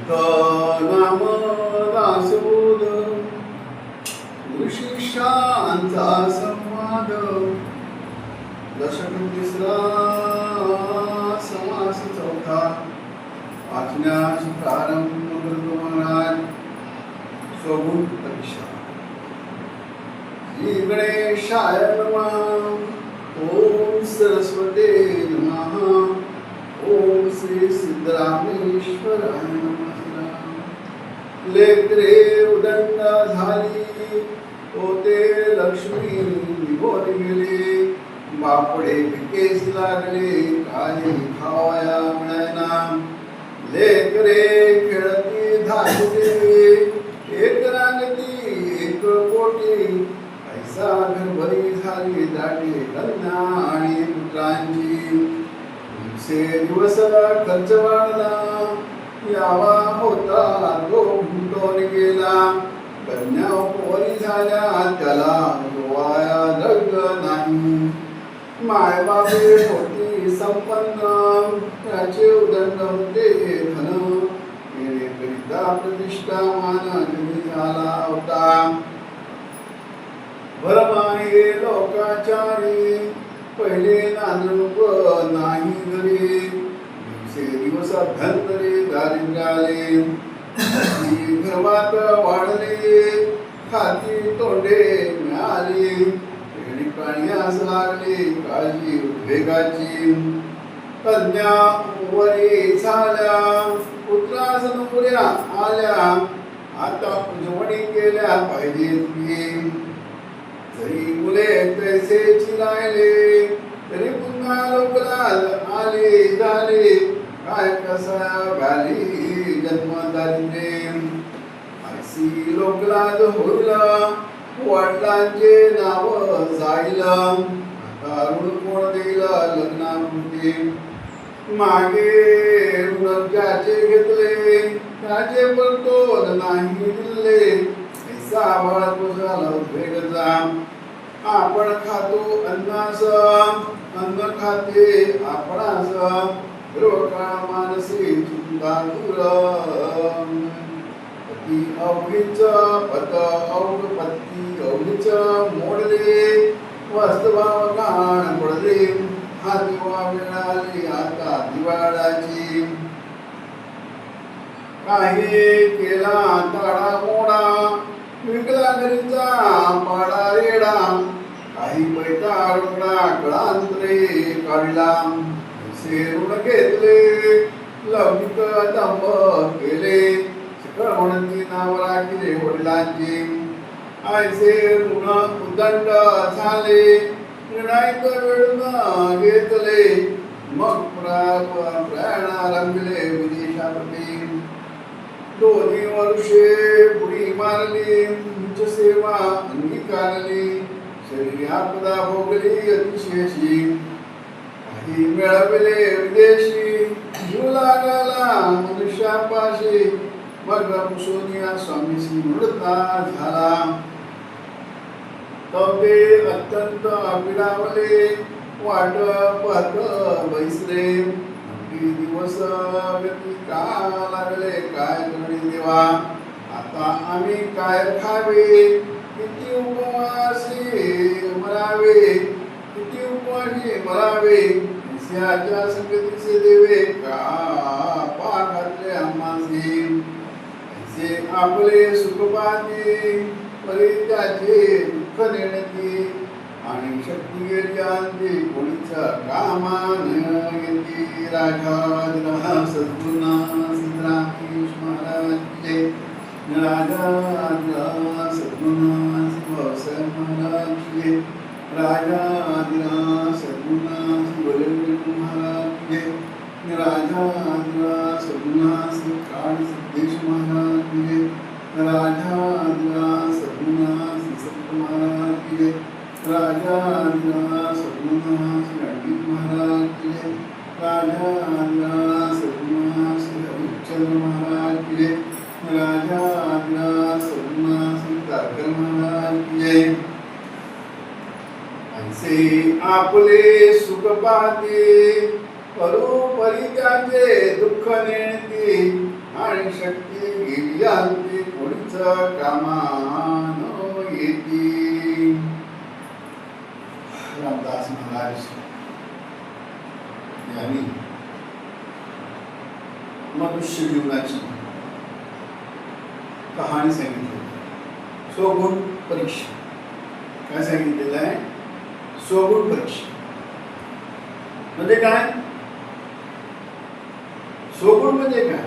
नाम दासोद ऋषिशांचा संवाद दशक तिसरा समास चौथा वाचण्यास प्रारंभ करतो महाराज. स्वगुण परीक्षा. श्री गणेशाय नमः. ओम सरस्वते नमः. ओम श्री सिद्धरामेश्वराय नमः. लेकरे उदंड झाली होते लक्ष्मी निघून गेली. बापडे पिकेस लागले काही खावाया मिळेना. लेकरे खेळती धाकटे एक रांगती एक कोटी. पैसा घरभरी झाली दाटी कन्या आणि पुत्रांची. दिवस खर्च वाढला यावा होता तो गुंतवून गेला. कन्या पोरी झाल्या त्याला गोवाया दग नाही. मायबापे होती संपन्न त्याचे उदंड होते धन. येणेकरिता प्रतिष्ठा मान कमी झाला होता. भरमाये लोकाचारी पहिले नांदणूक नाही घरी. दिवस अभ्यंतरे दारिद्र्य आले. घरमात वाढले खाती तोंडे मिळाली. पाण्यास लागली काळजी उद्वेगाची. कन्या वरी झाल्या पुत्रास नोकऱ्या आल्या. आता उजवणी केल्या पाहिजेत की. जरी मुले पैसेची राहिले तरी पुन्हा लोकलाल आले झाले. काय कसा घाली जन्म दारिद्र्य. अशी लोकलाल होईल वडिलांचे नाव जाईल. आता ऋण कोण देईल लग्नापुरते. मागे ऋण ज्याचे घेतले त्याचे परतोड नाही दिले. पैसा बाळगू झाला उद्वेगचा. आपण खातो अन्नास अन्न खाते आपणास. रोका मानसी चिंता दूर. पती अवघीच पत अवघ पती अवघीच मोडले. वस्तभाव गाण पडले. हा दिवा मिळाली आता दिवाळाची. काही केला ताडा मोडा विकला घरीचा पाडा रेडा. काही पैसा रोकडा कळांतरे काढला. ऋण घेतले लौकिक दंभ केले. म्हणती नाव राखिले वडिलांची. आयसे ऋण उदंड झाले निर्णायक वेळून घेतले. मग प्रयाणा रंगले विदेशाप्रती. दोन्ही वर्षे बुडी मारली उच्च सेवा अंगीकारली. शरीर आपदा भोगली अतिशयशी. काही मिळविले विदेशी जीव लागला मनुष्यापाशी. मग मुसोनिया स्वामीशी मृता झाला. तवे अत्यंत पिडावले वाट पाहत बैसले. दिवस व्यक्ती का लागले काय करी देवा. आता आम्ही काय खावे किती उपवासी मरावे. किती उपवासी मरावे. निस्याच्या संगतीचे देवे का पाखातले आम्हासी. जे आपले सुख पाहते परित्याचे दुःख नेणती. आणि शक्ती गेली आणते कोणीचा कामान येते. राजा सद्गुणा सिद्धरामेश महाराज की जय. राजा सद्गुणा शिवसाहेब महाराज की जय. राजा सद्गुणा शिवलिंग महाराज की जय. राजा सद्गुणा श्री काळ सिद्धेश महाराज की जय. राजा सद्गुणा श्री सत्य महाराज की जय. राजा सद्गुणा श्री अड्डित महाराज की जय. राजा सद्गुणा श्री हरिश्चंद्र महाराज की जय. राजा सद्गुणा श्री तारकर महाराज की जय. ऐसे आपले सुख पाहते परोपरी त्याचे दुःख नेणती. आणि आणि शक्ती गेली अंती कोणीच कामान येती. रामदास महाराज यांनी मनुष्य जीवनाची कहाणी सांगितली. स्वगुण परीक्षा. काय सांगितलेलं आहे? स्वगुण परीक्षा म्हणजे काय? स्वगुण म्हणजे काय?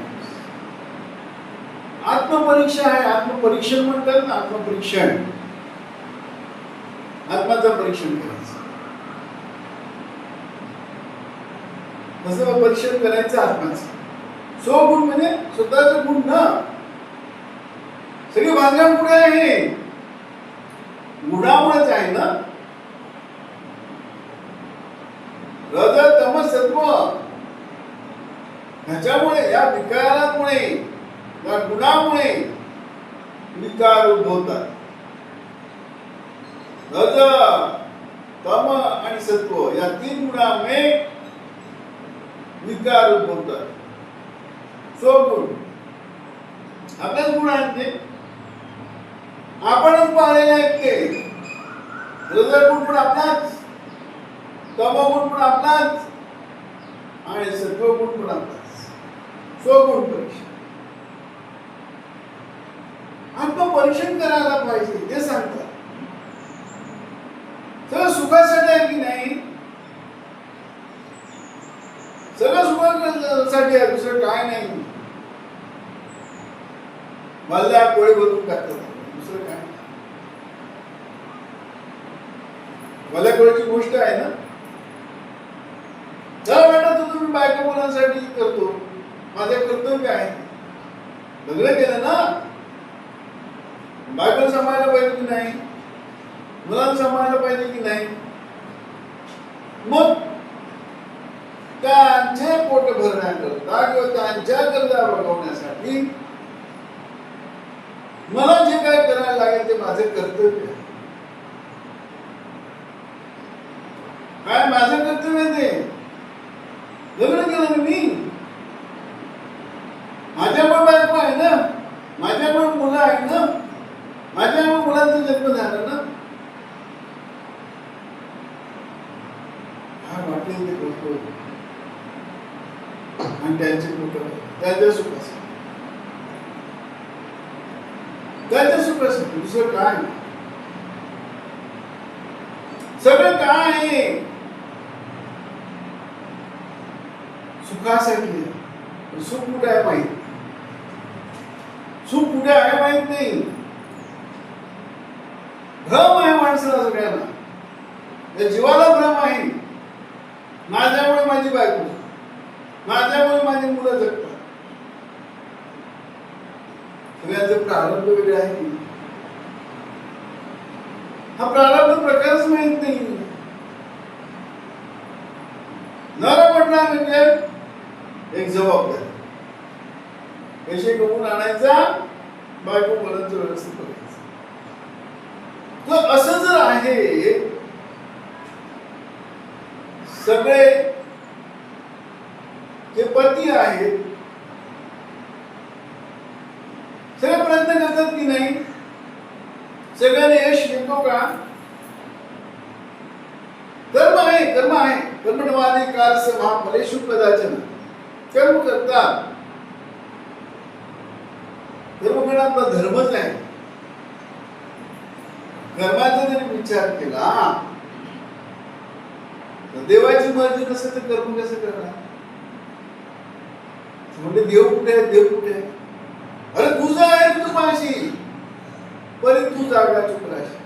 आत्मपरीक्षा आहे. आत्मपरीक्षण म्हणतात ना, आत्मपरीक्षण. आत्माचं परीक्षण करायचं. कसं परीक्षण करायचं आत्माचं? स्वगुण म्हणजे स्वतःचा गुण ना. सगळी भांडण पुढे आहे, गुणामुळेच आहे ना. रज तम सत्व ह्याच्यामुळे, या विकारामुळे, या गुणामुळे विकार उद्भवतात. रज तम आणि सत्व या तीन गुणामुळे विकार उद्भवतात. स्वगुण आपल्याच गुण आहेत ते, आपणच पाळलेले आहेत ते. रजगुण पण आपलाच, तमगुण पण आपलाच आणि सत्वगुण पण आपलाच. स्वगुण परीक्षा. आत्मपरीक्षण करायला पाहिजे ते सांगतात. सगळं सुखासाठी आहे की नाही? सगळं सुखासाठी आहे, दुसरं काय नाही. मला पोळी बदलून टाकतात, दुसरं काय? मला कोणाची गोष्ट आहे ना. जर वाटत तुम्ही बायका मुलांसाठी करतो, माझे कर्तव्य आहे. लग्न केलं ना, बायका सांभाळायला पाहिजे की नाही? मुलांना सांभाळायला पाहिजे की नाही? मग त्यांचे पोट भरण्याकरता किंवा त्यांच्या गरजा भागवण्यासाठी मला जे काय करायला लागेल ते माझे कर्तव्य आहे. काय माझं कर्तव्य ते? लग्न केलं मी, माझ्यामुळे बायको आहे ना, माझ्यामुळे मुलं आहे ना, माझ्यामुळे मुलांचा जन्म झाला ना. हा वाटेल ते करतो आणि त्यांचे पोट, त्यांच्या सुखासाठी, त्याच्या सुखासाठी, दुसरं काय? सगळं काय आहे सुखासाठी. सुख कुठे आहे माहित, सुख कुठे आहे माहित नाही. भ्रम आहे माणसाला सगळ्यांना, या जीवाला भ्रम आहे. माझ्यामुळे माझी बायको, माझ्यामुळे माझी मुलं जगतात. सगळ्यांचे प्रारंभ वेगळे आहे की हा प्रारंभ प्रकारच माहित नाही. नर म्हटला म्हणजे एक जबाबदारी. पैसे कमवून आणायचा, बायको मुलांचं व्यवस्थित करायचं. तर असं जर आहे, सगळे जे पती आहेत सगळे प्रयत्न करतात की नाही? सगळ्यांना यश येतो का? कर्म आहे, कर्म आहे. कर्मणवादी कारस महाफलेषु कदाचन. कर्म करतात. कर्म करणं आपला धर्मच आहे. कर्माचा जरी विचार केला तर देवाची मर्जी नसेल तर कर्म कसं करणार? म्हणजे देव कुठे आहे? देव कुठे आहे? अरे तुझा आहे तुझं पाशी, परी तू जागा चुकलाशी.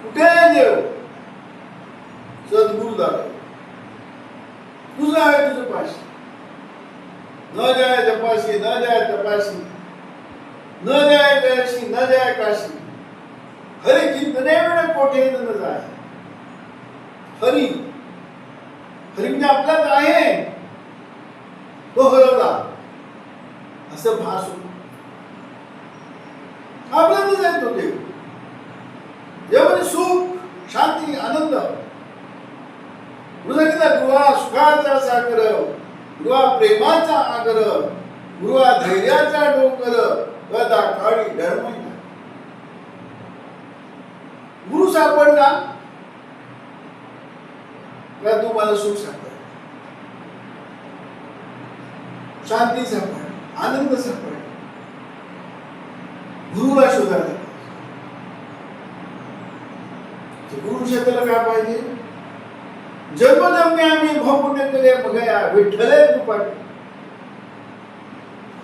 कुठे आहे देव? सद्गुरु दादा, तुझं आहे तुझं पाशी. न जाय जपाशी, न जाय तपाशी, न जाय दयाशी, न जाय काशी. हरी कितने वेळ कोठे न जाय. हरी, हरी म्हणजे आपलाच आहे, तो हरवला असं भास होतो. आपल्यातच आहे तो देव. देवाने सुख, शांती, आनंद. सांगितलं गृहा सुखाचा सागर गुरुवा प्रेमाचा आगर, गुरुवा धैर्याचा डोंगर, गदा काळी डळमळी. गुरु सापडला का तुम्हाला सुख सापडेल, शांती सापडेल, आनंद सापडेल. गुरुला शोधायला गुरु शोधायला काय पाहिजे? जन्मजन्मी आम्ही भावपुण्य केले बघा विठ्ठले कृपा.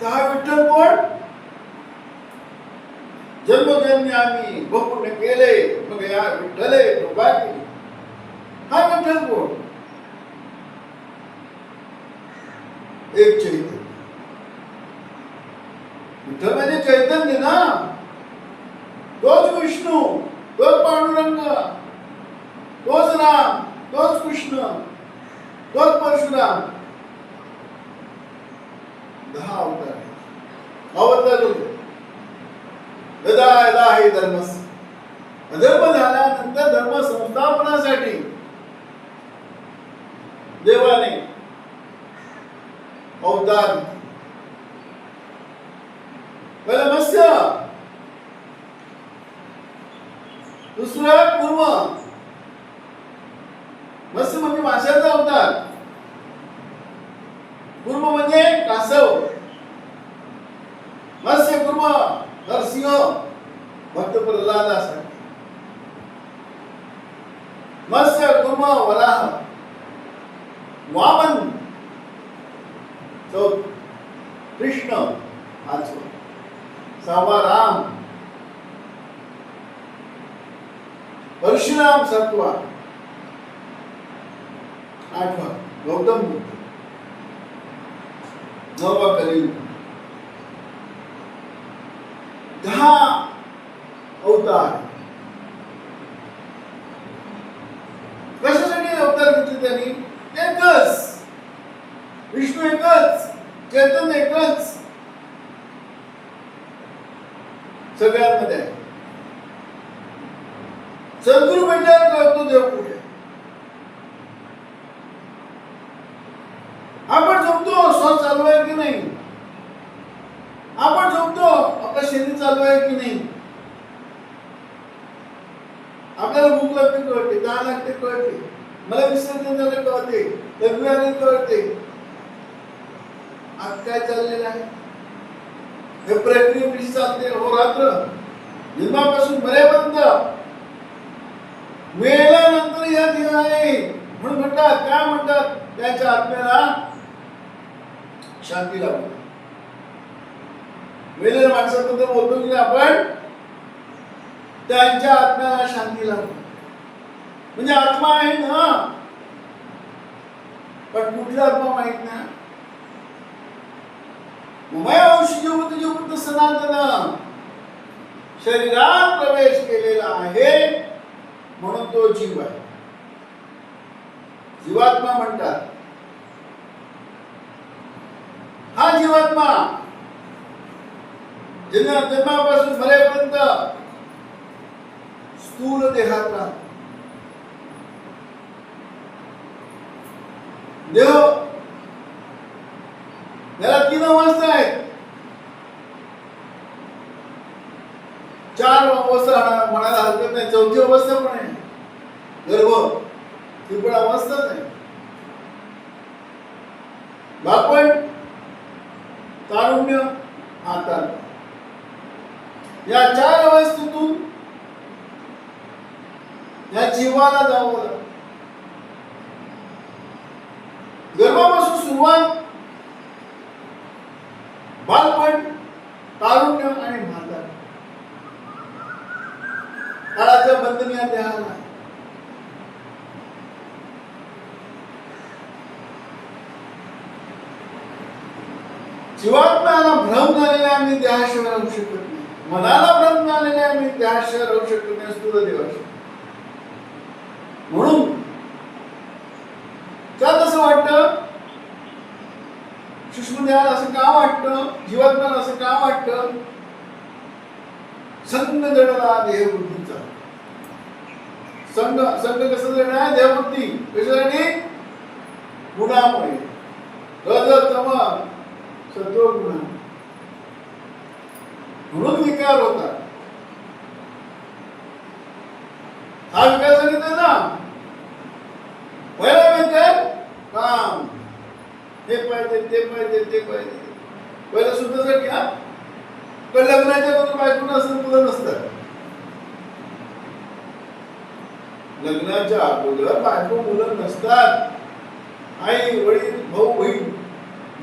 हा विठ्ठल कोण? जन्मजन्मी आम्ही भावपुण्य केले मग या विठ्ठले कृपा केली. हा विठ्ठल कोण? एक चैतन्य. विठ्ठल म्हणजे चैतन्य ना. तोच विष्णू, तोच पांडुरंग, तोच राम, तोच कृष्ण, तोच परशुराम. 10 अवतार अवतार गदा हे धर्मस. अधर्म झाल्यानंतर धर्म संस्थापनासाठी देवाने अवतार. पहिला मत्स्य, दुसरा कुर्म. मत्स्य म्हणजे माशाचा अवतार, कुर्म म्हणजे कासव. मत्स्य कुर्म नरसिंह भक्त प्रल्हादासाठी. मत्स्य कुर्म वराह. वामन चौथ, कृष्ण पाचवा, 6वा राम, परशुराम 7वा, 8वा गौतम बुद्ध, 9वा कलियुग. 10 अवतार. कशासाठी अवतार घेतले त्यांनी? एकच विष्णू, एकच चैतन्य, एकच सगळ्यांमध्ये. सद्गुरु भेटल्यावर कळतो देव कुठे. आपण झोपतो श्वास चालू आहे की नाही? आपण झोपतो आपलं शरीर चालू आहे की नाही? आपल्याला भूक लागते कळते, तहान लागते कळते, मला विसर्जन झालं कळते, लघवी आली कळते. आज काय चाललेलं आहे? हे प्रक्रिया कशी चालते? हो रात्र जन्मापासून मरेपर्यंत. मेल्यानंतर या देह आहे म्हणून म्हणतात. काय म्हणतात? त्यांच्या आत्म्याला शांती लाभते. मेलेल्या माणसाबद्दल बोलतो की आपण, त्यांच्या आत्म्याला शांती लाभते. म्हणजे आत्मा आहे ना, पण कुठला आत्मा माहित नाही. मय सनातन शरीरात प्रवेश केलेला आहे म्हणून तो जीव आहे. जीवात्मा म्हणतात. हा जीवात्मा जन्मापासून मरेपर्यंत स्थूल देहात राहतो. देह याला 3 अवस्था आहेत. 4 अवस्था म्हणायला हरकत नाही. 4थी अवस्था पण आहे गर्भ. ती पण अवस्थाच आहे. बालपण, तारुण्य, म्हातार. या 4 अवस्थेतून या जीवाला जावं लागतं. गर्भापासून सुरुवात, बालपण, तारुण्य आणि म्हातार. काळाच्या बंधनी या देहाला. जीवात्म्याला भ्रम झालेला आम्ही देहाशिवाय राहू शकत नाही. मनाला भ्रम झालेला आम्ही देहाशिवाय राहू शकत नाही. स्थूल देहाशिवाय. म्हणून त्यात असं वाटतं, सूक्ष्म देहाला असं का वाटतं, जीवात्म्याला असं का वाटतं? संग जडला देहबुद्धीचा. संग कसं जडला? देहबुद्धी. कशासाठी? गुणामुळे. रजतम सत्वगुण म्हणून विकार होतात. हा विकार सांगितलं ना. पहिला विकार काम, हे पाहिजे ते पाहिजे ते पाहिजे. पहिला सुद्धा घ्या, पण लग्नाच्या अगोदर बायको नसतं, मुलं नसतात. लग्नाच्या अगोदर बायको मुलं नसतात. आई वडील भाऊ बहीण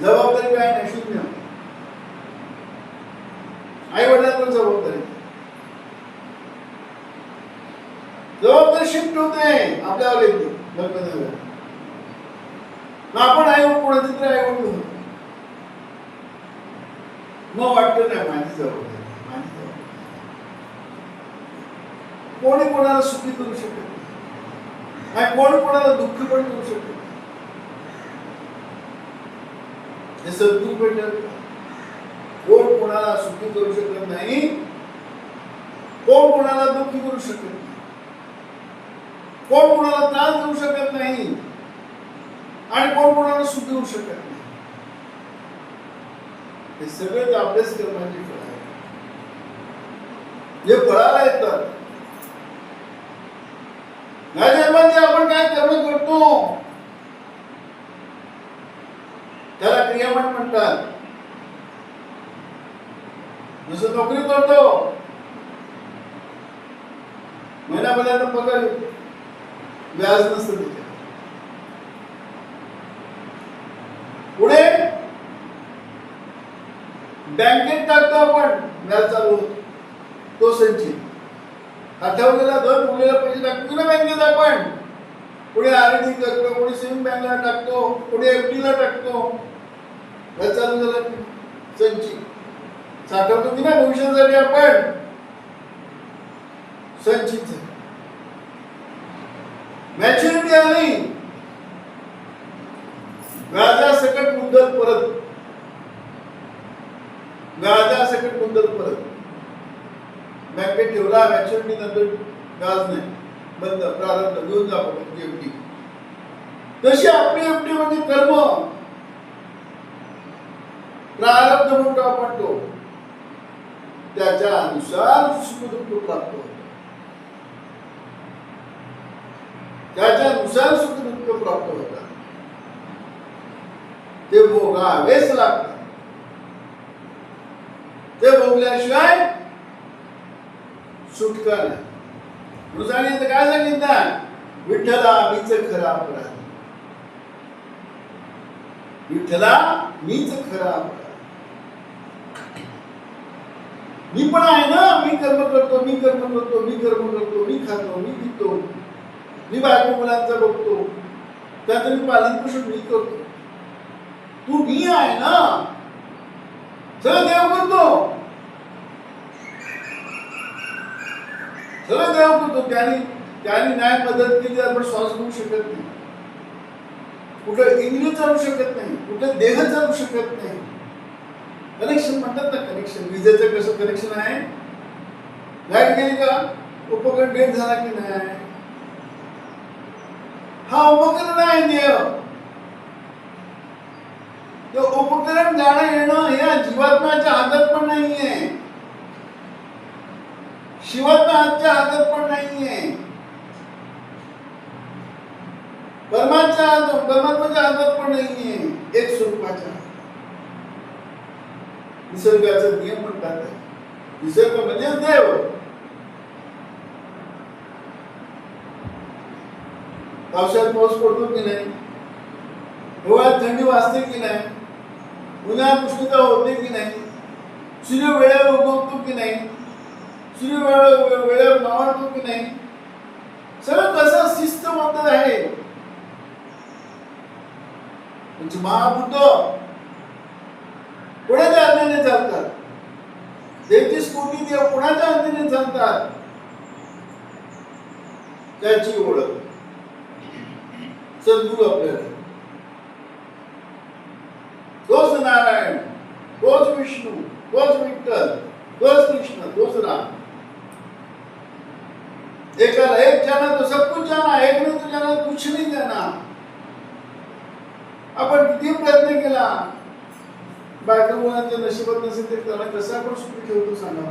जबाबदारी काय नाही, शून्य. आई वडिलांवर जबाबदारी जबाबदारी शिफ्ट होते आपल्यावर येते. लग्न झालं आपण आई कोणाची तरी आई वडील होतो, मग वाटतं नाही माझी जबाबदारी, माझी जबाबदारी. कोणी कोणाला सुखी करू शकत नाही, कोण कोणाला दुःखी पण करू शकत. हे सद्गुरू भेटलं. कोण कोणाला सुखी करू शकत नाही, कोण कोणाला दुःखी करू शकत नाही, कोण कोणाला त्रास देऊ शकत नाही, आणि कोण कोणाला सुखी होऊ शकत नाही. हे सगळेच अभ्यास कर्माचे फळ आहे. जे फळाला येतात. या जन्मात आपण काय कर्म करतो त्याला क्रियामान म्हणतात. जसं नोकरी करतो, महिन्याभरात पगार येतो, व्याज नसतं तिथे. पुढे बँकेत टाकतो आपण, व्याज चालू होतो, तो संचित आठवलेला दर उरलेला पैसे टाकतो ना बँकेत आपण. पुढे आरडी करतो, पुढे सेविंग बँकला टाकतो, पुढे एफडी ला टाकतो, व्याज चालू झालं, संचित साठवतो की नाही भविष्यासाठी आपण. संचित मॅच्युरिटी आली, व्याजासकट मुद्दल परत, व्याजासकट मुद्दल परत. बँकेत ठेवला, मॅच्युरिटी नंतर व्याज नाही, बंद, प्रारंभ घेऊन जा आपण एफडी. तशी आपली एफडी म्हणजे कर्म, प्रारब्ध म्हणतो आपण तो. त्याच्या अनुसार सुखदुःख प्राप्त होतं, त्याच्यानुसार सुखदुःख प्राप्त होतात. ते भोगावेच लागतात. ते भोगल्याशिवाय सुटका नाही. म्हणून काय सांगितलं, विठ्ठला मीच खरा अपराध, विठ्ठला मीच खरा अपराध. मी पण आहे ना, मी कर्म करतो, मी कर्म करतो, मी कर्म करतो, मी खातो, मी पितो, मी बायको मुलांचा बघतो, त्याचं मी पालन पोषण मी करतो. तू मी आहे ना, सगळं देव करतो, सगळं देव करतो. त्याने न्याय मदत केली, आपण श्वास घेऊ शकत नाही, कुठं इंद्रिय चालू शकत नाही, कुठं देह चालू शकत नाही. कनेक्शन म्हणतात ना, कनेक्शन. विजेचं कसं कनेक्शन आहे, लाईट गेली का उपकरण डेट झाला की नाही, हा उपकरण आहे देव. ते उपकरण जाणं येणं हे जीवात्म्याच्या हातात पण नाहीये, शिवात्म्याच्या हातात पण नाहीये, परमात्म्याच्या हातात पण नाहीये. एक स्वरूपाच्या निसर्गाचा नियम म्हणतात. निसर्ग म्हणजे देव. पावसाळ्यात पाऊस पडतो की नाही, हिवाळ्यात थंडी वाजते की नाही, उन्हाळ्यात उष्णता होते की नाही, सूर्य वेळेवर उगवतो की नाही, सूर्य वेळेवर मावळतो की नाही, सगळं कसं शिस्तबद्ध आहे. म्हणजे महाभूत कोणाच्या आज्ञेने चालतात, 33 कोटी देव कोणाच्या आज्ञेने चालतात, त्याची ओळख सद्गुरू आपल्याला. तोच नारायण, तोच विष्णू, तोच विठ्ठल, तोच कृष्ण, तोच राम. एकाला एक जाना तो सब कुछ जाना, एक ने तो जाना कुछ नहीं जाना. आपण किती प्रयत्न केला, बायका मुलांच्या नशिबात नसेल ते त्याला कसं आपण सुखी ठेवतो सांगा.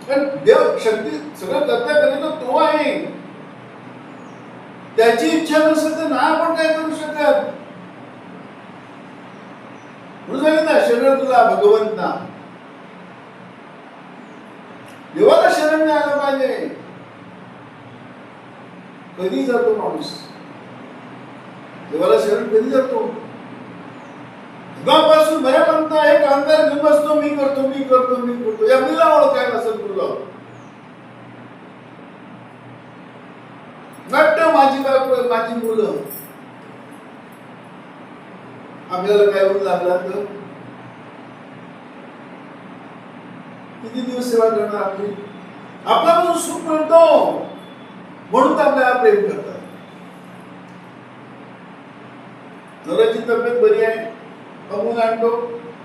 कारण देव शक्ती सगळं कर्ता करेल तो आहे. त्याची इच्छा नसेल तर ना आपण काय करू शकत. म्हणून सांगितलं शरण तुला भगवंता. देवाला शरण द्यायला पाहिजे. कधी जातो माणूस देवाला शरण, कधी जातो? पासून भयापर्यंत एक अंतर घेऊन बसतो, मी करतो मी करतो मी करतो. या मुला ओळखायला असेल तुला वाटतं माझी बायको माझी मुलं. आपल्याला काय होत लागला तर किती दिवस सेवा करणार आपली. आपल्यापासून सुख मिळतो म्हणून आपल्याला प्रेम करतात. नवऱ्याची तब्येत बरी आहे, अमूल आणतो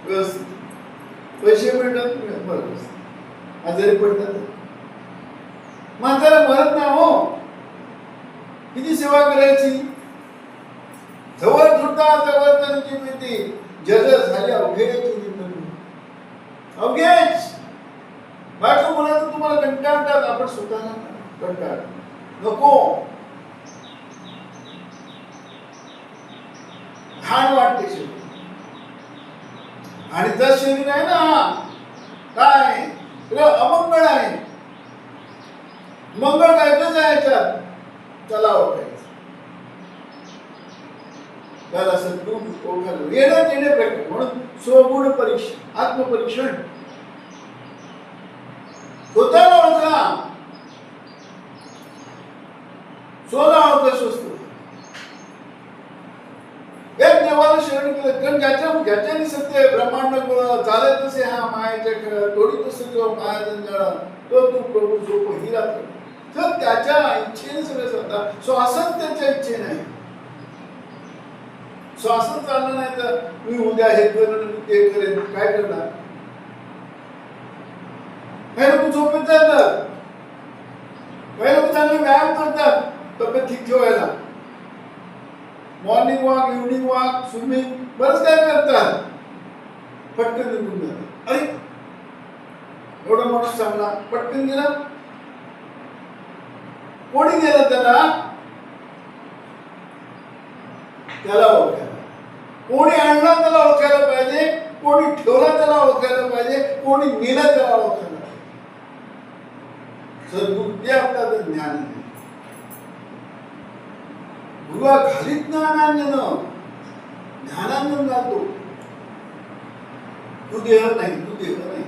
व्यवस्थित, पैसे मिळतात व्यवस्थित, आजारी पडतात म्हातारा मरत नाही हो. किती सेवा करायची. जवळ सुद्धा जवळ त्यांची भीती जज झाली अवघेच अवघेच. बायको मुलाचं तुम्हाला कंटाळतात, आपण स्वतःला कंटाळ नको. घाण वाटते शरीर. आणि जर शरीर आहे ना काय अमंगळ आहे. मंगळ काय कसं आहे याच्यात त्याला ओळखायचं. त्याला सद्गुण ओळखायला येणं येणे प्रकार. म्हणून स्वगुण परीक्षण, आत्मपरीक्षण. स्वतःला ओळखा. स्वतः ओळखा स्वस्त. एक देवाला शरण केलं कारण ज्याच्याने सत्य ब्रह्मांड चालत तसे हा मायाच्या खेळ तोडी तसे जो माया जंजाळा तो तू प्रभू झोप ही रात्र. तर त्याच्या इच्छेने सगळं चालतात. श्वासन त्याच्या इच्छेने आहे. श्वासन चाललं नाही तर मी उद्या हे करेन मी ते करेन काय करणार. काही लोक झोपेत जातात, काही लोक चांगले व्यायाम करतात तब्येत ठीक ठेवायला. Morning walk, evening walk, swimming बरंच काय करतात. पटकन निघून जातात. अरे एवढा माणूस चांगला पटकन गेला. कोणी गेलं त्याला ओळखायला. कोणी आणला त्याला ओळखायला पाहिजे, कोणी ठेवला त्याला ओळखायला पाहिजे, कोणी नेलं त्याला ओळखायला पाहिजे. सद्बुद्धी आपल्याला ज्ञान नाही. गुरुवा घालीत ज्ञानांजन ज्ञानांजन जातो. तू देह नाही, तू देह नाही.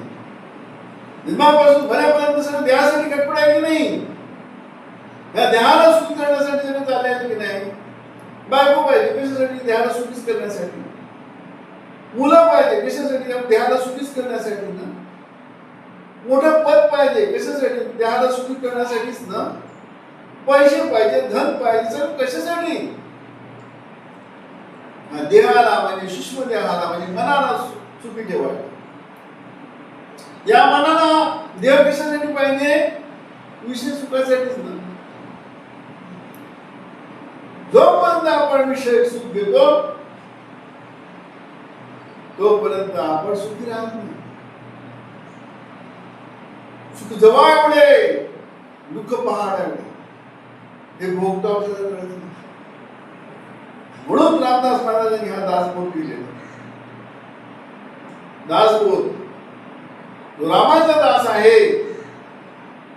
निर्मापासून भल्यापर्यंत सगळं देहासाठी कटपड आहे की नाही. या देहाला सुखी करण्यासाठी सगळं चाललंय की नाही. बायको पाहिजे कशासाठी, देहाला सुखीच करण्यासाठी. मुलं पाहिजे कशासाठी, देहाला सुखीच करण्यासाठी ना. मोठं पद पाहिजे कशासाठी, देहाला सुखी करण्यासाठीच ना. पैसे पाहिजे, धन पाहिजे, सगळं कशासाठी. देहाला म्हणजे सूक्ष्म देहाला म्हणजे मनाला सुखी ठेवायला. या मनाला देह कशासाठी पाहिजे, विषय सुखासाठीच ना. जोपर्यंत आपण विषय सुख घेतो तोपर्यंत आपण सुखी राहत नाही. सुख जवळ एवढे, दुःख पहाड एवढे. हे भोगतो आपल्याला कळत नाही. म्हणून रामदास महाराजांनी हा दासबोध केलेला. दासबोध तो रामाचा दास आहे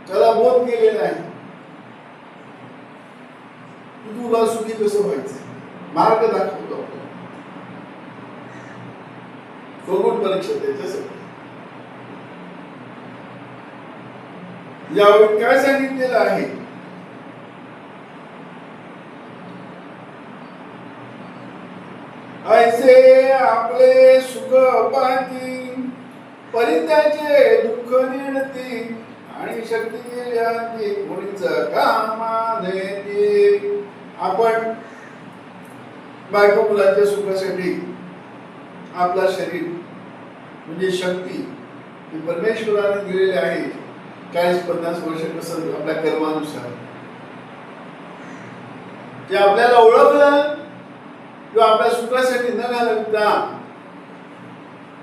त्याला बोध केलेला आहे. तुला सुखी कसं व्हायचं मार्ग दाखवतो आपल्याला. स्वगुण परीक्षा त्याच्यासाठी. यावेळी काय सांगितलेलं आहे, ऐसे आपले सुख पाहती परित्याचे दुःख निर्णती आणि शक्ती गेल्याची कोणीच कामा देती. आपण बायको मुलांच्या सुखासाठी आपला शरीर म्हणजे शक्ती परमेश्वराने दिलेली आहे. 40-50 वर्ष कसं आपल्या कर्मानुसार ते आपल्याला ओळखलं किंवा आपल्या सुखासाठी न घालविता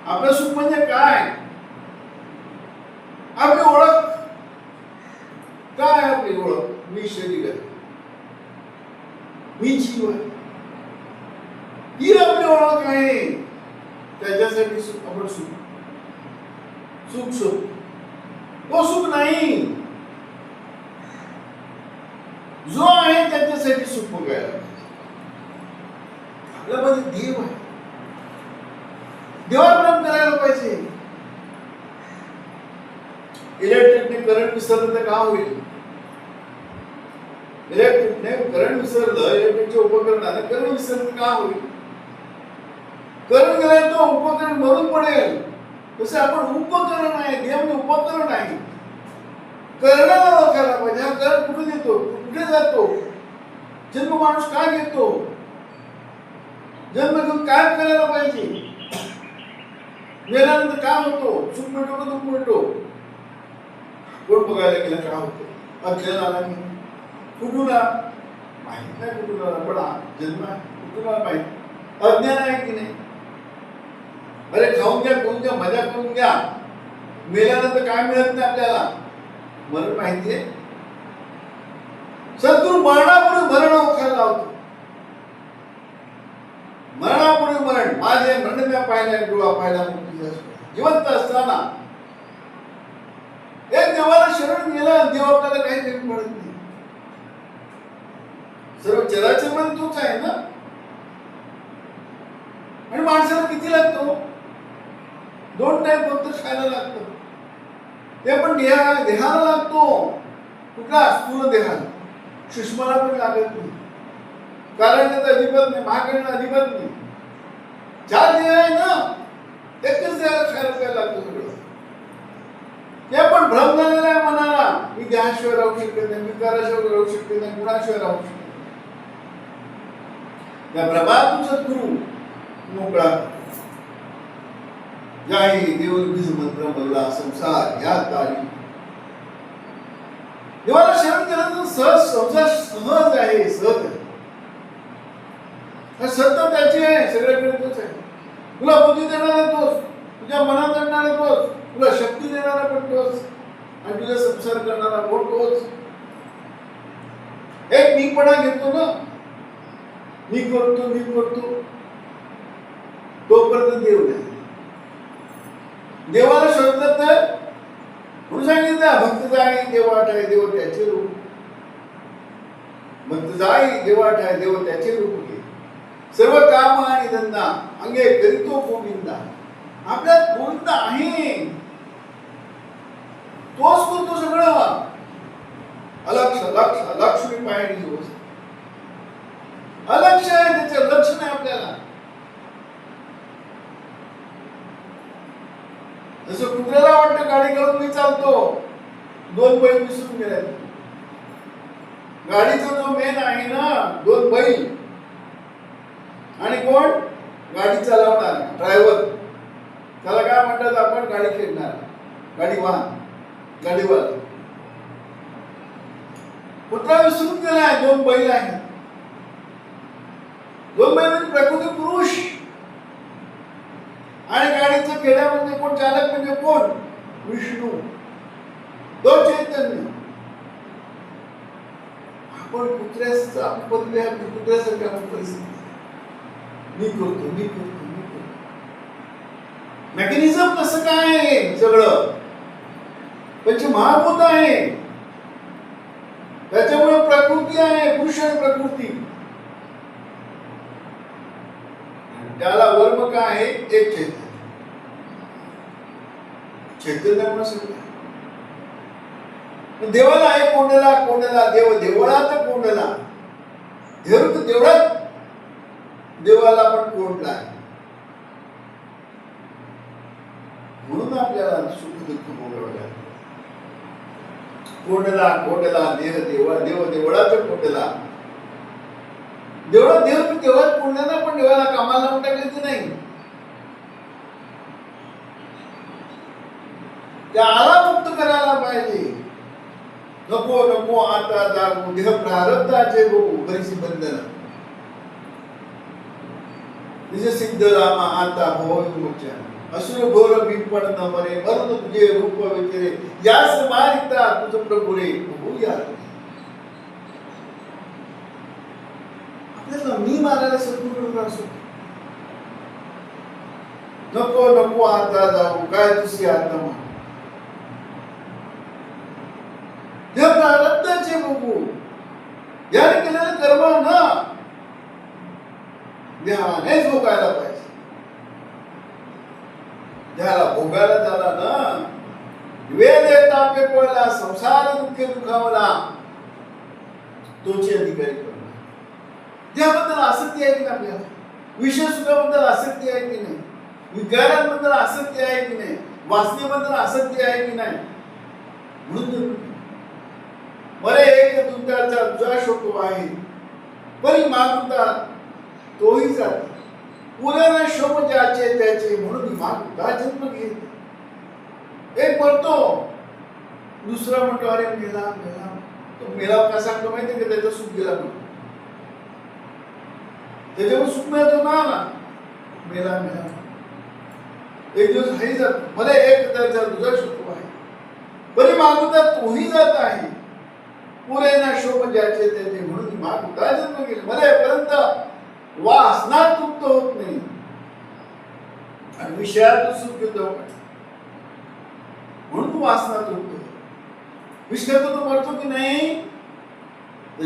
आपलं सुख म्हणजे काय, आपली ओळख काय, आपली ओळख मी शरीर आहे, मी जीव आहे, ही आपली ओळख आहे. त्याच्यासाठी आपण सुख सुख तो सुख नाही, जो आहे त्याच्यासाठी सुख बघायला. आपल्यामध्ये देव आहे, देवाला प्रेम करायला पाहिजे. इलेक्ट्रिकने करंट विसरलं तर का होईल? इलेक्ट्रिकने करंट विसरलं, इलेक्ट्रिकचे उपकरणाने करंट विसरलं का होईल? करंट गेला तो उपकरण मरून पडेल. तसे आपण उपकरण आहे, देव उपकरण आहे. करणाला ओळखायला पाहिजे. हा करंट कुठे देतो, कुठे जातो, जन्म माणूस काय घेतो, जन्म घेऊन काय करायला पाहिजे, मेल्यानंतर काय होतो, सुख मिळतो का दुःख मिळतो, कोण बघायला गेला काय होतो, अज्ञान आला की कुठून आला माहित नाही, कुठून आला पण जन्म कुठून आला माहित, अज्ञान आहे की नाही. अरे खाऊन घ्या, पिऊन घ्या, मजा करून घ्या, मेल्यानंतर काय मिळत नाही आपल्याला, मरण माहितीये. सद्गुरु मरणापूर्वी मरण ओळखायला लावतो. मरणापूर्वी मरण, माझे मरण मी पाहिला, डोळा पाहिला, जिवंत असताना एक देवाला शरण गेला, देव आपल्याला काही कमी पडत नाही. सर्व चराचर मध्ये तोच आहे ना. आणि माणसाला किती लागतो, 2 टाइम फक्त खायला लागतो, ते पण देहाला लागतो. कुठला स्थूल देहाला, सुषमाला पण लागत नाही, कारण त्याचा अधिपत नाही, महागणा अधिपत नाही. 4 देह आहे ना, एकच देहाला खायला लागतो सगळं. ते पण भ्रम झालेला आहे मनाला, मी देहाशिवाय राहू शकत नाही, मी कराशिवाय राहू शकत नाही, गुणाशिवाय राहू शकत नाही. त्या भ्रमातून सद्गुरु मोकळा. जाई देऊन बीज मंत्र मल्ला संसार या तारी. देवाला शरण केलं तर सहज संसार सहज आहे, सहज आहे. सत्ता त्याची आहे, सगळ्याकडे तोच आहे. तुला बुद्धी देणारा तोच, तुझ्या मनात आणणारा तोच, तुला शक्ती देणारा पण तोच, आणि तुझा संसार करणारा पण तोच. एक मीपणा घेतो ना, मी करतो तोपर्यंत देव नाही. देवाला शोधलं तर म्हणून सांगितलं, भक्त जाई देवाट आहे, देव त्याचे रूप. भक्त जाई देवाट आहे, देव त्याचे रूप घे. सर्व काम आणि धंदा अंगे करीतो गोविंदा. आपल्यात गोविंद आहे, तोच करतो सगळं. अलक्ष लक्ष लक्ष मी पाहिजे दिवस अलक्ष आहे, त्याचं लक्ष नाही आपल्याला. जसं कुत्र्याला वाटतं गाडी घेऊन मी चालतो, 2 बैल विसरून गेले. गाडीचा जो मेन आहे ना, 2 बैल आणि कोण, गाडी चालवणार ड्रायव्हर, त्याला काय म्हणतात आपण, गाडी खेळणार, गाडी वाहन, गाडीवाला. कुत्रा विसरून गेलाय, 2 बैल आहेत. 2 बैल म्हणजे प्रकृती पुरुष, आणि गाडीचं खेड्या म्हणजे कोण, चालक म्हणजे कोण, विष्णू. 2 चैतन्य. आपण कुत्र्याचं कुत्र्यासारख्या परिस्थिती, मी करतो. मेकॅनिझम कसं काय आहे सगळं, पंचमहाभूत आहे, त्याच्यामुळे प्रकृती आहे, पुरुष आणि प्रकृती. त्याला वर्म काय आहे, एक चैतन्य सगळं. देवाला आहे कोंडला देव देवळात कोंडला, देवळात देवाला पण कोंडला आहे. म्हणून आपल्याला सुख दुःख भोगावं लागतं. कोंडला देह देव देवळात कोंडला. देवात कोंडला, पण देवाला कामाला लावून टाकायचं नाही. त्याला मुक्त करायला पाहिजे. नको आता जागू, देह प्रारब्धाचे बघू, घरीची बंधन. निज सिद्ध रामा आता भव विमोचन असुर घोर बिंपण न मरे मरुद तुझे रूप विचरे यास मारिता तुझ प्रभू रे होऊया. आपल्याला मी मारायला सद्गुरू असो नको नको आता जाऊ काय तुझी आता मा हे प्रारब्धाचे बघू याने केलेलं कर्म ना ध्यानेच भोगायला पाहिजे. ज्याला भोगायला झाला ना वेद तापे पडला संसार दुःखे दुखावला तोची अधिकारी करणार. त्याबद्दल आसक्ती आहे की नाही आपल्याला विषय सुखाबद्दल आसक्ती आहे की नाही विकारांबद्दल आसक्ती आहे की नाही वासनेबद्दल आसक्ती आहे की नाही म्हणून बरे एक तुमच्याचा तुझा शोक आहे परी मागुता तोही जात पुराना शोक ज्याचे त्याचे म्हणून मागुता जन्म घेत. एक म्हणतो दुसरा म्हणतो अरे मेला मेला तो मेला का सांगतो माहिती का त्याचं सुख गेला म्हणतो त्याच्यावर सुख मिळतो ना मेला मेला एक दिवस हाही जात मला एक त्याचा तुझा शोक आहे परी मागुता तोही जात आहे पुरे ना शोक ज्याचे त्याचे म्हणून मागुता जन्म गेले मला पर्यंत वासना तृप्त होत नाही आणि विषयात सुख घेतो म्हणून वासना तृप्त विषयात तो मरतो की नाही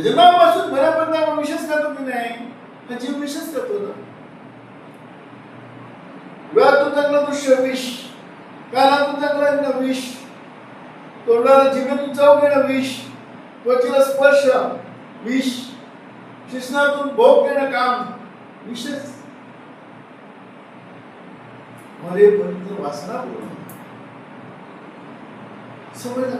जन्मापासून बऱ्यापर्यंत विषच करतो की नाही जीव विषच करतो ना. डोळ्यातून चांगलं दृश्य विष कानातून चांगलं विष तोंडाला जिभेतून चव घेणं विष त्वचेला स्पर्श विष शिस्नातून भोग घेणं काम विषच मरेपर्यंत वासना पूर्ण समजलं.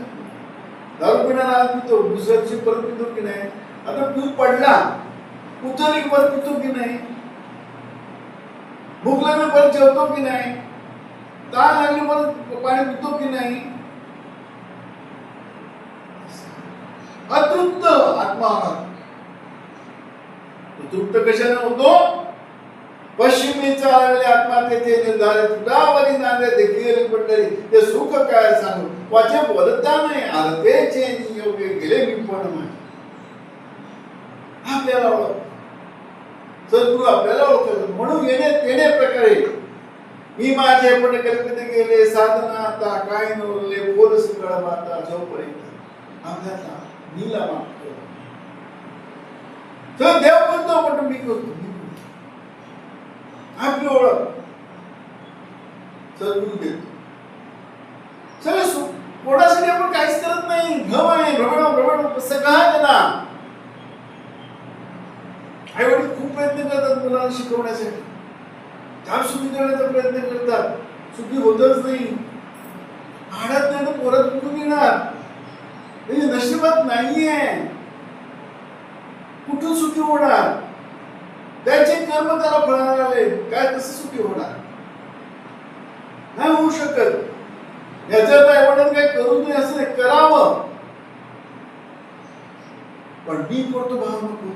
दारू पिणारा पितो दुसऱ्या दिवशी परत पितो की नाही आता पिऊन पडला उचलली की परत पितो की नाही भूक लागली परत जेवतो की नाही ताण लागली परत पाणी पितो की नाही अतृप्त आत्मा तृप्त कशाने होतो पश्चिमेचा आलेले आत्मा तेथे निर्धारित तुटावरी नांदे देखील पंढरी ते सुख काय सांगू वाचे बोलता नाही आरतेचे नियोगे गेले मी पण नाही. आपल्याला ओळख सद्गुरू आपल्याला ओळखतो म्हणून येणे प्रकारे मी माझे पण कल्पित गेले साधना आता काय नवले बोल सुकळ माता जोपर्यंत आपल्याला नीला मागतो तर देव करतो पण मी करतो आपली ओळख सद्गुरू देतो सगळं सुख कोणासाठी आपण काहीच करत नाही भ्रम आहे भ्रमण सगळा त्यांना आई वडील खूप प्रयत्न करतात मुलांना शिकवण्यासाठी काम सुखी करण्याचा प्रयत्न करतात सुखी होतच नाही आडत नाही तर परत कुठून येणार म्हणजे नशिबात नाहीये कुठून सुखी होणार त्याचे कर्म त्याला फळणार आले काय कसं सुखी होणार नाही होऊ शकत. याच्यात आई वडील काय करू नये असं नाही करावं पण मी करतो भाव नको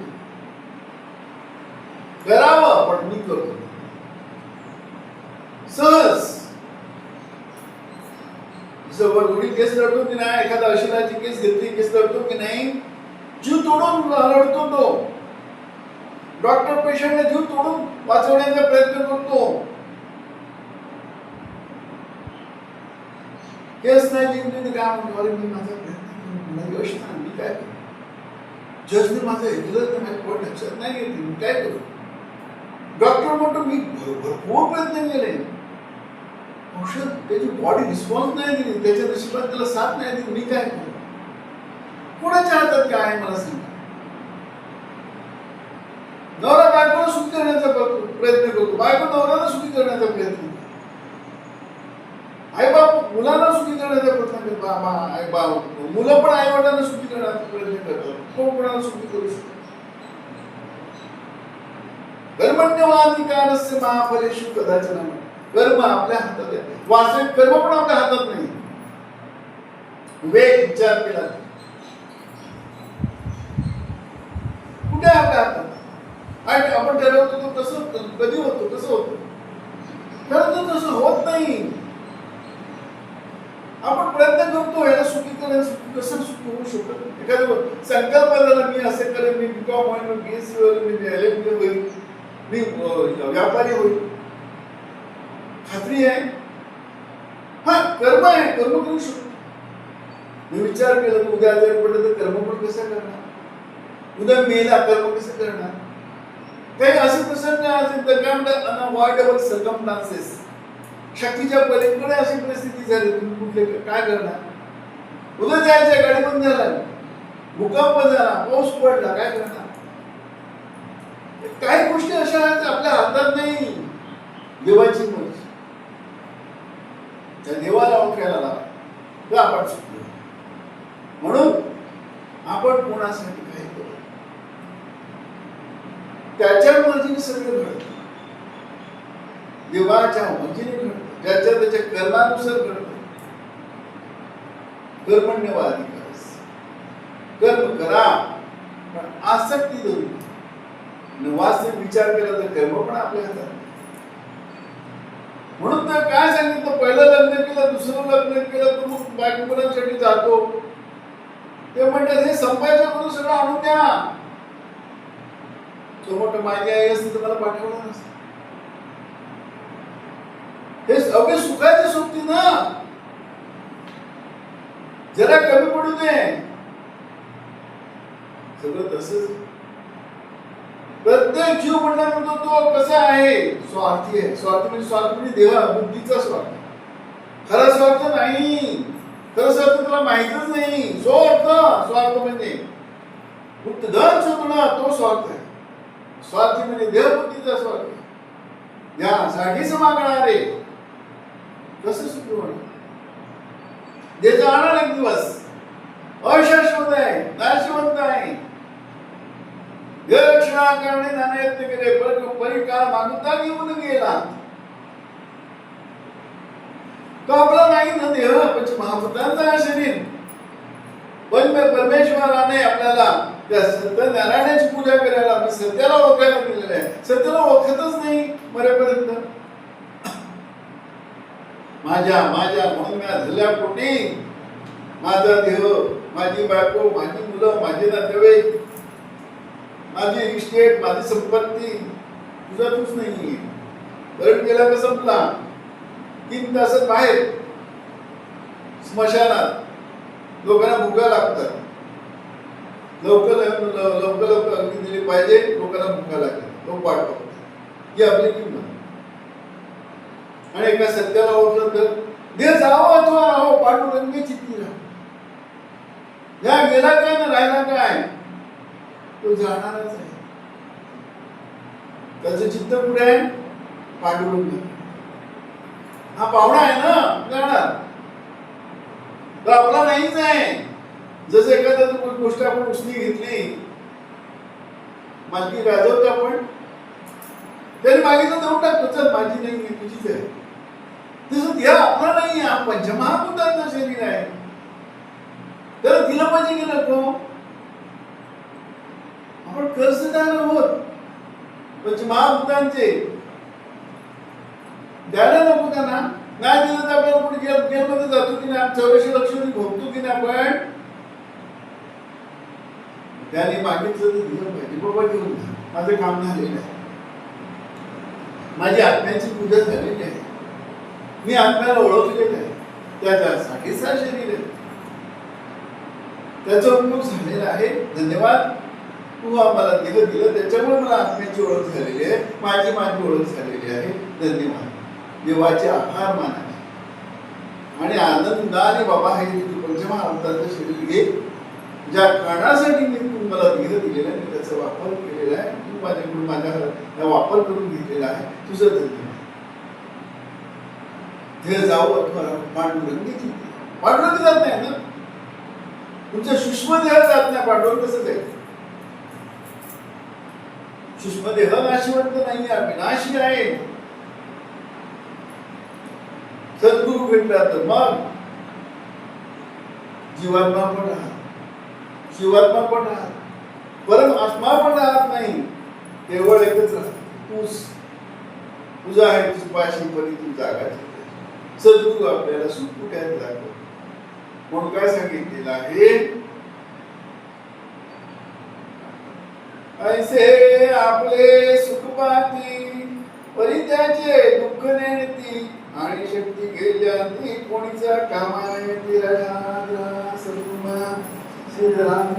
करावं पण मी करतो सहज वडील केस लढतो की नाही एखादा अशिलाची केस घेतली केस लढतो की नाही जीव तोडून लढतो तो डॉक्टर पेशंटने जीव तोडून वाचवण्याचा प्रयत्न करतो. केस नाही जिंकली काय म्हणतो अरे मी माझा प्रयत्न यश नाही मी काय करू जजने माझं ऐकलं तर माझ्या कोण लक्षात नाही घेतली मी काय करू. डॉक्टर म्हणतो मी भरपूर प्रयत्न केले औषध त्याची बॉडी रिस्पॉन्स नाही दिली त्याच्या नशिबात त्याला साथ नाही दिली मी काय करू. कोणाच्या हातात काय आहे मला सांगा. नवरा बायकोला सुखी करण्याचा प्रयत्न करतो बायको नवऱ्याला सुखी करण्याचा प्रयत्न करतो आई बाप मुलांना सुखी करण्याचा प्रयत्न करतो मुलं पण आई वडिलांना सुखी करण्याचा प्रयत्न करतात कोण कोणाला सुखी करू शकतो. कर्मण्यवाधिकारस्य महाफलेषु कदाचन कर्म आपल्या हातात आहे वास्तविक कर्म पण आपल्या हातात नाही. विवेक विचार केला कुठे आपल्या हातात आणि आपण ठरवतो तो कसं कधी होतो, कसं होतं ठरवतो तसं होत नाही. आपण प्रयत्न करतो याला सुखी करायला, कसं सुखी होऊ शकत. एखादं संकल्प झाला मी असं करेन, मी बीकॉम होईल, मी बीएससी होईल, मी LLB होईल, मी व्यापारी होईल, खात्री आहे. हा कर्म आहे, कर्म करू शकतो. मी विचार केला की उद्या आजारी पडलं तर कर्म पण कसं करणार, उद्या मेला कर्म कसं करणार. काही असे प्रसंग असेल तर काय म्हणतात अनअवॉइडेबल सर्कमस्टान्सेस, शक्तीच्या पलीकडे अशी परिस्थिती झाली, तुम्ही कुठले काय करणार. उद्या जायचं, गाडी बंद झाला, भूकंप झाला, पाऊस पडला, काय करणार. काही गोष्टी अशा आहेत आपल्या हातात नाही. देवाची मर्जी, त्या देवाला ओळखायला लावा, आपण चुकलो. म्हणून आपण कोणासाठी काही करू, त्याच्या मर्जीने सगळं घडतं, देवाच्या मर्जीने घडतं, ज्याच्या त्याच्या कर्मानुसार घडतं. कर्मण्यवाधिकारस, कर्म करा पण आसक्ती धरू नका. वास्तविक विचार केला तर कर्म पण आपल्या हातात. म्हणून तर काय सांगितलं, पहिलं लग्न केलं, दुसरं लग्न केलं तर मग बाकी मुलांसाठी जातो. ते म्हणतात हे संपायचं म्हणून सगळं आणून द्या. तो मोठं माझी आई असते तर मला पाठवलं नसतं. हे अवघे सुखाचे सोबती ना, जरा कमी पडू दे. सगळं तसंच प्रत्येक जीव म्हणतो तो कसा आहे, स्वार्थी आहे. स्वार्थी म्हणजे देवा बुद्धीचा स्वार्थ, खरा स्वार्थ नाही. खरं स्वार्थ तुला माहितच नाही. स्वार्थ म्हणजे गुप्त धन शोधणं, तो स्वार्थ आहे. स्वार्थी म्हणजे देहबुद्धीचा स्वार्थ, यासाठीच मागणारे कसं सुखी होणार. जे जाणार एक दिवस अशाश्वत आहे, नाशवंत आहे. देहरक्षणा करणे नानायत्न केले, परिकाळ मागुता घेऊन गेला. तो आपला नाही ना देह, पंचमहाभूतांचा शरीर. पण परमेश्वराने आपल्याला त्या सत्यनारायणाची पूजा करायला, मी सत्याला ओळखायला दिलेलं आहे. सत्याला ओळखतच नाही मरेपर्यंत. माझ्या म्हणून मी झाल्या पोटी माझा देह, माझी बायको, माझी मुलं, माझे नातेवाईक, माझी इस्टेट, माझी संपत्ती तुझा तूच नाहीये. परत गेला का संपला. 3 तासात बाहेर स्मशानात लोकांना भुका लागतात. लवकर अग्नी दिली पाहिजे, लोकांना भुका लागतात, तो पाठवतो. ही आपली किंमत. आणि एका सत्याला ओळखलं तर देह जावं अथवा राहो, पांडुरंगी चित्ती राहा. या गेला काय ना राहिला काय, तो जाणारच आहे. त्याचं चित्त कुठे आहे, पांडुरंग. हा पाहुणा आहे ना, जाणार तो आपला नाहीच आहे. जसं एखाद्या गोष्ट आपण उसनी घेतली, मालकी गाजवतो आपण, त्याने मागितलं देऊन टाकतो, चल माझी नाही मी तुझीच आहे. तसं देह आपला नाही, हा पंचमहाभूतांचं शरीर आहे. त्याला दिलं पाहिजे की नको. आपण कर्जदार आहोत पंचमहाभूतांचे, द्यायला नको त्यांना. नाही दिलं तर आपल्याला कुठे जेलमध्ये जातो की नाही, 84 लक्ष भोगतो की नाही आपण. त्याने मागितलं तर दिलं पाहिजे. बाबा घेऊन जा, माझं काम झालेलं आहे, माझी आत्म्याची पूजा झालेली आहे, मी आत्म्याला ओळखलेलं आहे, त्याच्यासाठीच हा शरीर आहे, त्याचा उपयोग झालेला आहे. धन्यवाद, तू आम्हाला देह दिलं, त्याच्यामुळे मला आत्म्याची ओळख झालेली आहे, माझी ओळख झालेली आहे. धन्यवाद. देवाचे आभार माना आणि आनंदाने बाबा हे पंचमहाभूताचं शरीर घे. ज्या कारणासाठी मी तुम्हाला देह दिलेला आहे, मी त्याचा वापर केलेला आहे, तू माझ्याकडून माझ्या वापर करून घेतलेला आहे, तुझं धन्यवाद. देह जाऊ अथवा पांडुरंगी चित्ती. पांडुरंगी जात नाही ना, तुमच्या सूक्ष्म देह जात नाही. पांडुरंग कसं जाईल. सूक्ष्म देह नाशिवंत नाही, विनाशी आहे. सद्गुरु भेटला तर मग जीवात्मा पण राहत, शिवात्मा पण राहत, परम आत्मा पण राहत नाही. केवळ एकच तूच तुझा आहे तुझपाशी परी तू जागा सद्गुरू आपल्याला सुख कुठे दाखव म्हणून काय सांगितलेलं आहे ऐसे आपले सुख पाहती परी त्याचे दुःख नेती आणि शक्ती गेल्या ती कोणीचा कामा नाही ती राजा सद्गुणा श्रीराम